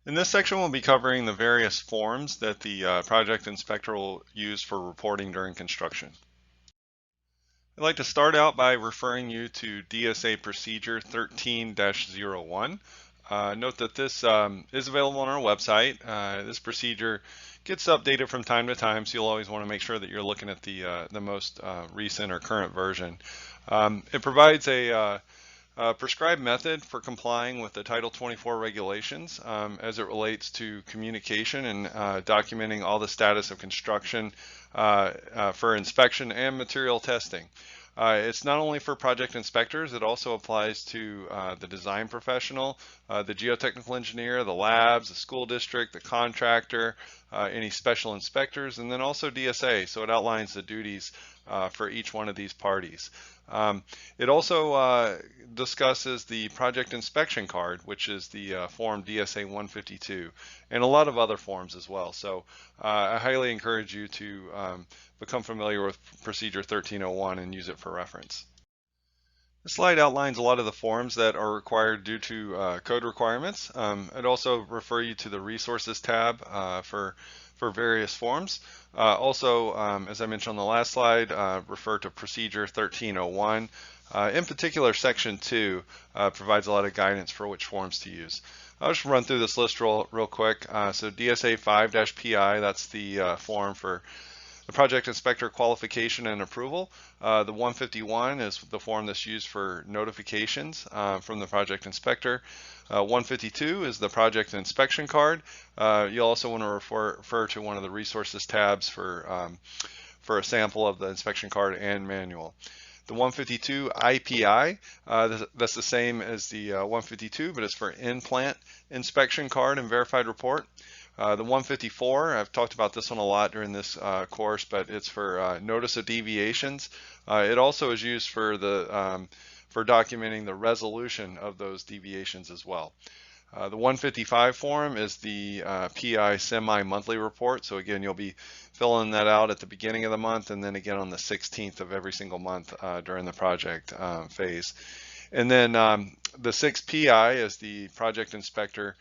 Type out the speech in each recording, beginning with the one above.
In this section, we'll be covering the various forms that the project inspector will use for reporting during construction. I'd like to start out by referring you to DSA procedure 13-01. Note that this is available on our website. This procedure gets updated from time to time, so you'll always want to make sure that you're looking at the most recent or current version. It provides a prescribed method for complying with the Title 24 regulations as it relates to communication and documenting all the status of construction for inspection and material testing. It's not only for project inspectors, it also applies to the design professional, the geotechnical engineer, the labs, the school district, the contractor, any special inspectors, and then also DSA. So it outlines the duties for each one of these parties. It also discusses the project inspection card, which is the form DSA 152, and a lot of other forms as well. So I highly encourage you to become familiar with procedure 1301 and use it for reference. This slide outlines a lot of the forms that are required due to code requirements. I'd also refer you to the resources tab for various forms. Also, as I mentioned on the last slide, refer to procedure 1301. In particular, section 2 provides a lot of guidance for which forms to use. I'll just run through this list real quick. So DSA 5-PI, that's the form for the project inspector qualification and approval. The 151 is the form that's used for notifications from the project inspector. 152 is the project inspection card. You'll also want to refer to one of the resources tabs for a sample of the inspection card and manual. The 152 IPI, that's the same as the 152, but it's for in-plant inspection card and verified report. The 154, I've talked about this one a lot during this course, but it's for notice of deviations. It also is used for for documenting the resolution of those deviations as well. The 155 form is the PI semi-monthly report. So again, you'll be filling that out at the beginning of the month and then again on the 16th of every single month during the project phase. And then the 6 PI is the project inspector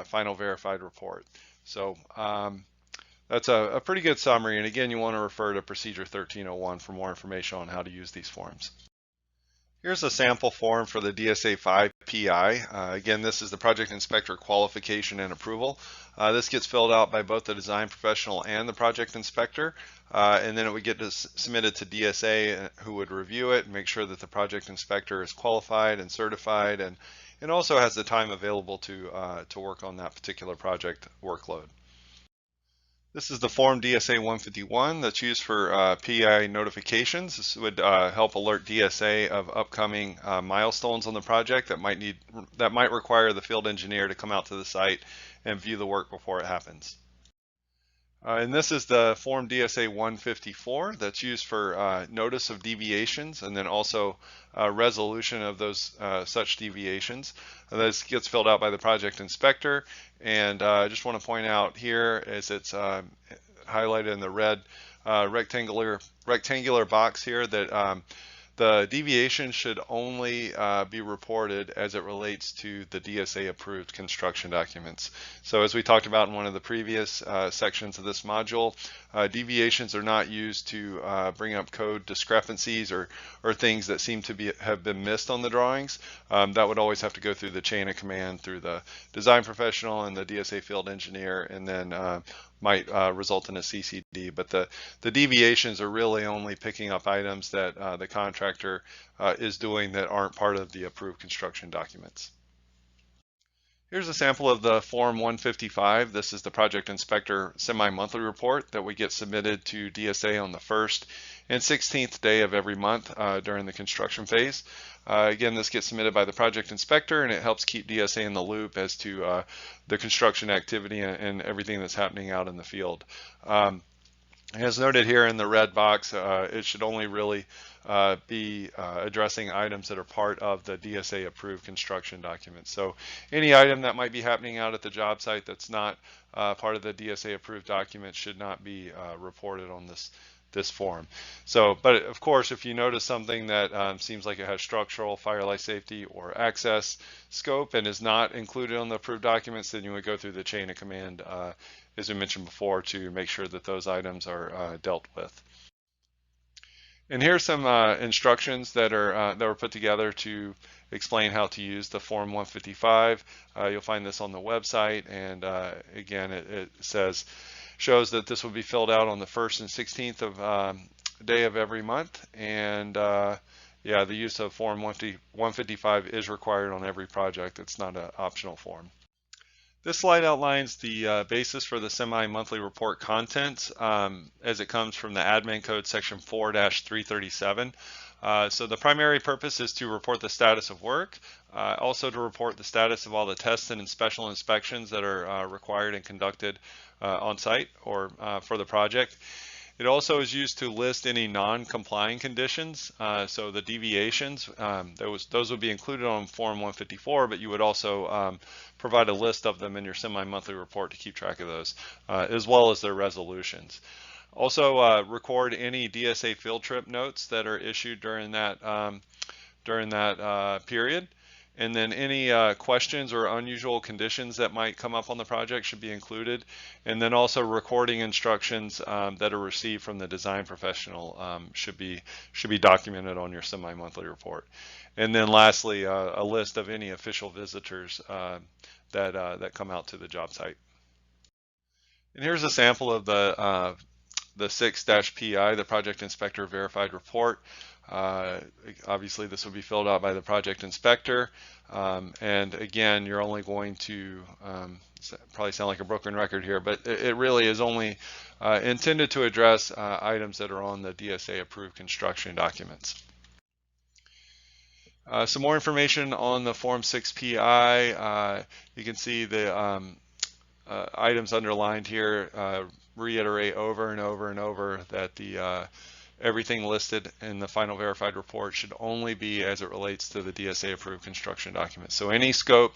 final verified report. So that's a pretty good summary. And again, you want to refer to procedure 1301 for more information on how to use these forms. Here's a sample form for the DSA 5 PI. Again, this is the project inspector qualification and approval. This gets filled out by both the design professional and the project inspector, and then it would get submitted to DSA, who would review it and make sure that the project inspector is qualified and certified, and also has the time available to work on that particular project workload. This is the form DSA 151 that's used for PI notifications. This would help alert DSA of upcoming milestones on the project that might require the field engineer to come out to the site and view the work before it happens. And this is the form DSA 154 that's used for notice of deviations and then also resolution of those such deviations. This gets filled out by the project inspector, and I just want to point out here as it's highlighted in the red rectangular box here that the deviation should only be reported as it relates to the DSA approved construction documents. So as we talked about in one of the previous sections of this module, deviations are not used to bring up code discrepancies or things that seem to have been missed on the drawings. That would always have to go through the chain of command through the design professional and the DSA field engineer, and then might result in a CCD, but the deviations are really only picking up items that the contractor is doing that aren't part of the approved construction documents. Here's a sample of the form 155. This is the project inspector semi-monthly report that we get submitted to DSA on the 1st and 16th day of every month during the construction phase. Again, this gets submitted by the project inspector, and it helps keep DSA in the loop as to the construction activity and everything that's happening out in the field. As noted here in the red box, it should only really be addressing items that are part of the DSA approved construction documents. So any item that might be happening out at the job site that's not part of the DSA approved document should not be reported on this form. So, but of course, if you notice something that seems like it has structural, fire, life safety, or access scope and is not included on the approved documents, then you would go through the chain of command, as we mentioned before, to make sure that those items are dealt with. And here's some instructions that were put together to explain how to use the Form 155. You'll find this on the website, and again, it shows that this will be filled out on the 1st and 16th of day of every month, and yeah, the use of Form 155 is required on every project. It's not an optional form. This slide outlines the basis for the semi-monthly report content as it comes from the admin code section 4-337. So the primary purpose is to report the status of work, also to report the status of all the tests and special inspections that are required and conducted on site or for the project. It also is used to list any non-complying conditions. So the deviations, those would be included on Form 154, but you would also provide a list of them in your semi-monthly report to keep track of those, as well as their resolutions. Also record any DSA field trip notes that are issued during that period. And then any questions or unusual conditions that might come up on the project should be included. And then also recording instructions that are received from the design professional should be documented on your semi-monthly report. And then lastly, a list of any official visitors that come out to the job site. And here's a sample of the 6-PI, the Project Inspector Verified Report. Obviously this will be filled out by the project inspector, and again, you're only going to probably sound like a broken record here, but it really is only intended to address items that are on the DSA approved construction documents. Some more information on the Form 6-PI. You can see the items underlined here reiterate over and over and over that the everything listed in the final verified report should only be as it relates to the DSA approved construction documents. So any scope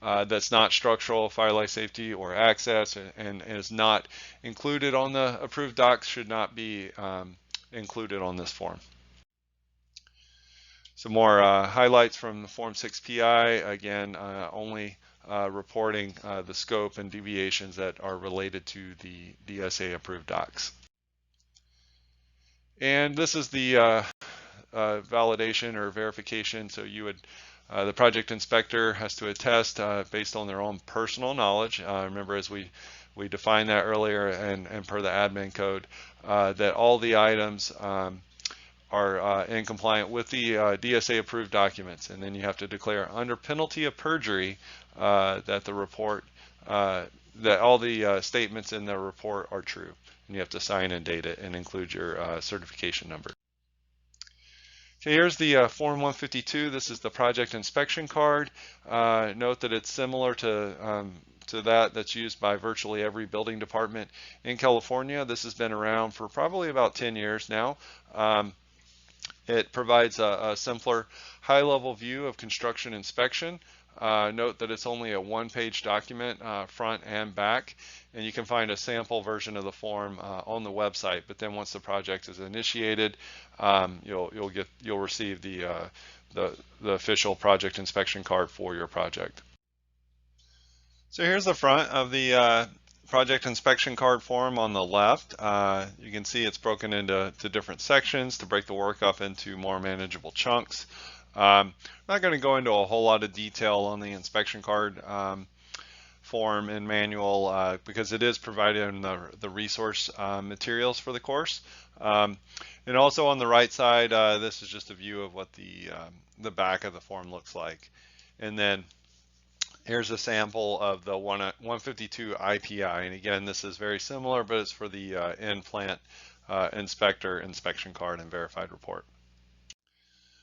that's not structural, fire, life safety, or access and is not included on the approved docs should not be included on this form. Some more highlights from the Form 6-PI, again, only reporting the scope and deviations that are related to the DSA approved docs. And this is the validation or verification. So you would, the project inspector has to attest based on their own personal knowledge. Remember, as we defined that earlier and per the admin code, that all the items are in compliant with the DSA approved documents. And then you have to declare under penalty of perjury that the report, that all the statements in the report are true. And you have to sign and date it and include your certification number. Okay, here's the Form 152. This is the project inspection card. Note that it's similar to that's used by virtually every building department in California. This has been around for probably about 10 years now. It provides a simpler, high-level view of construction inspection. Note that it's only a one-page document, front and back, and you can find a sample version of the form on the website. But then once the project is initiated, you'll receive the official project inspection card for your project. So here's the front of the project inspection card form on the left. You can see it's broken into different sections to break the work up into more manageable chunks. I'm not going to go into a whole lot of detail on the inspection card form and manual because it is provided in the resource materials for the course. And also on the right side, this is just a view of what the back of the form looks like. And then here's a sample of the 152 IPI. And again, this is very similar, but it's for the in-plant inspector inspection card and verified report.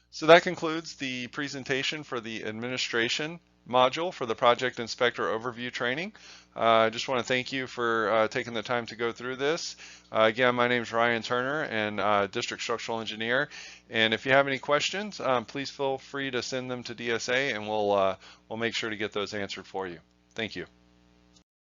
So that concludes the presentation for the administration module for the project inspector overview training. I just want to thank you for taking the time to go through this. Again, my name is Ryan Turner and district structural engineer. And if you have any questions, please feel free to send them to DSA and we'll make sure to get those answered for you. Thank you.